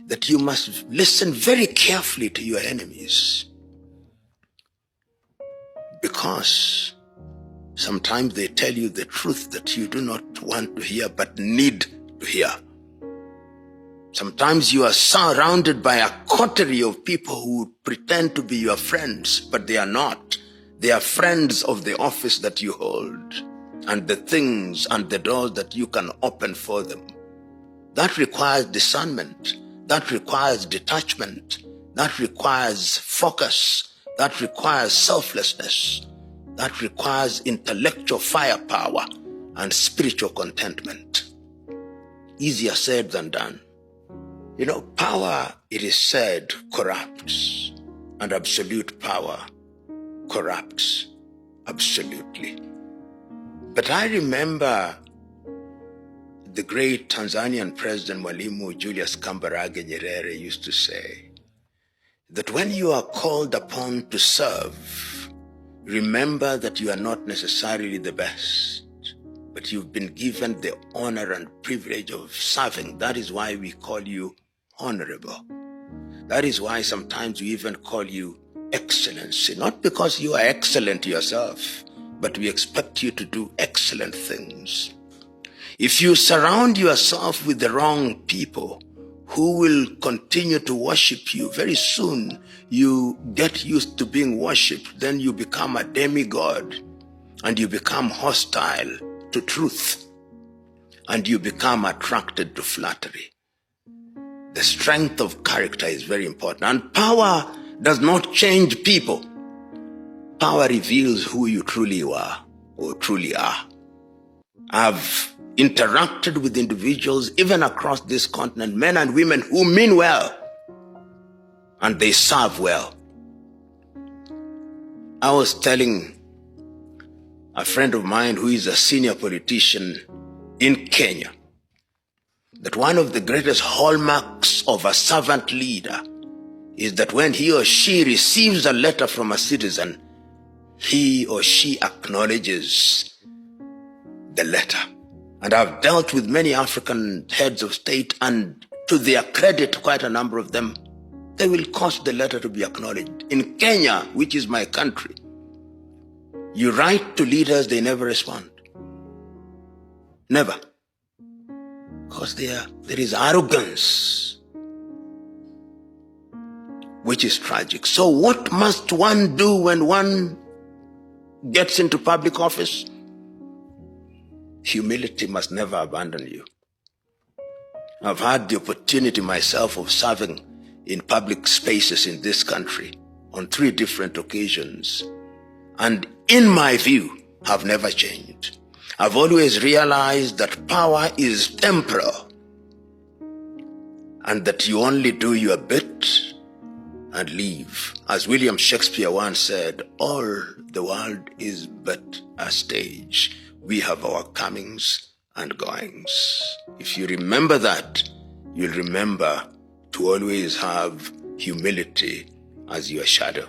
that you must listen very carefully to your enemies, because sometimes they tell you the truth that you do not want to hear but need to hear. Sometimes you are surrounded by a coterie of people who pretend to be your friends, but they are not. They are friends of the office that you hold and the things and the doors that you can open for them. That requires discernment. That requires detachment. That requires focus. That requires selflessness. That requires intellectual firepower and spiritual contentment. Easier said than done. You know, power, it is said, corrupts, and absolute power corrupts absolutely. But I remember the great Tanzanian President Mwalimu Julius Kambarage Nyerere used to say that when you are called upon to serve, remember that you are not necessarily the best, but you've been given the honor and privilege of serving. That is why we call you honorable. That is why sometimes we even call you excellency, not because you are excellent yourself, but we expect you to do excellent things. If you surround yourself with the wrong people who will continue to worship you, very soon you get used to being worshipped, then you become a demigod and you become hostile to truth and you become attracted to flattery. The strength of character is very important, and power does not change people. Power reveals who you truly are or truly are. I've interacted with individuals even across this continent, men and women who mean well and they serve well. I was telling a friend of mine who is a senior politician in Kenya that one of the greatest hallmarks of a servant leader is that when he or she receives a letter from a citizen, he or she acknowledges the letter. And I've dealt with many African heads of state, and to their credit, quite a number of them, they will cause the letter to be acknowledged. In Kenya, which is my country, you write to leaders, they never respond. Never. Because there is arrogance, which is tragic. So what must one do when one gets into public office? Humility must never abandon you. I've had the opportunity myself of serving in public spaces in this country on 3 different occasions, and in my view, have never changed. I've always realized that power is temporal and that you only do your bit and leave. As William Shakespeare once said, all the world is but a stage. We have our comings and goings. If you remember that, you'll remember to always have humility as your shadow.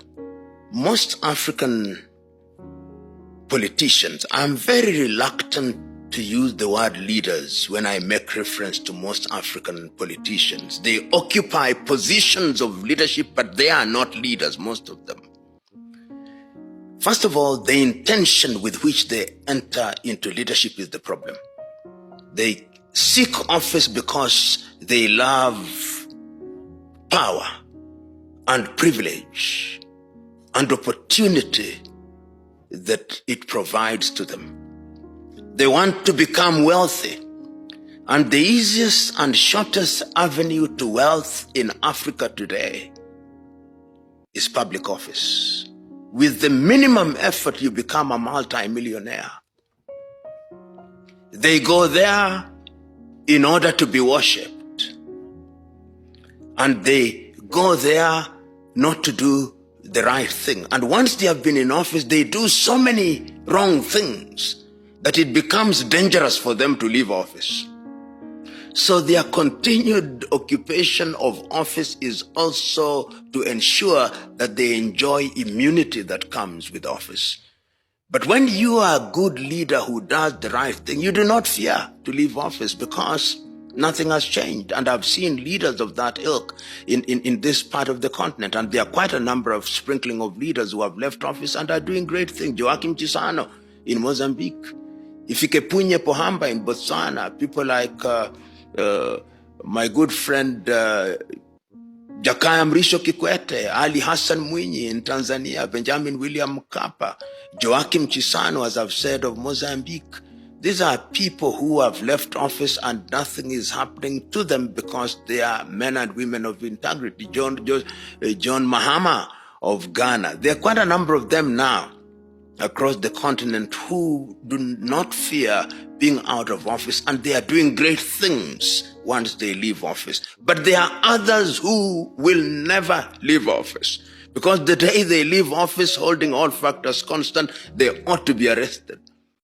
Most African politicians, I'm very reluctant to use the word leaders when I make reference to most African politicians. They occupy positions of leadership, but they are not leaders, most of them. First of all, the intention with which they enter into leadership is the problem. They seek office because they love power and privilege and opportunity that it provides to them. They want to become wealthy. And the easiest and shortest avenue to wealth in Africa today is public office. With the minimum effort, you become a multi-millionaire. They go there in order to be worshipped. And they go there not to do the right thing. And once they have been in office, they do so many wrong things that it becomes dangerous for them to leave office. So their continued occupation of office is also to ensure that they enjoy immunity that comes with office. But when you are a good leader who does the right thing, you do not fear to leave office, because Nothing has changed. And I've seen leaders of that ilk in this part of the continent. And there are quite a number of sprinkling of leaders who have left office and are doing great things. Joaquim Chissano in Mozambique. Ifikepunye Pohamba in Botswana. People like my good friend Jakaya Mrisho Kikwete, Ali Hassan Mwinyi in Tanzania, Benjamin William Mkapa, Joaquim Chissano, as I've said, of Mozambique. These are people who have left office and nothing is happening to them because they are men and women of integrity. John Mahama of Ghana. There are quite a number of them now across the continent who do not fear being out of office, and they are doing great things once they leave office. But there are others who will never leave office, because the day they leave office, holding all factors constant, they ought to be arrested.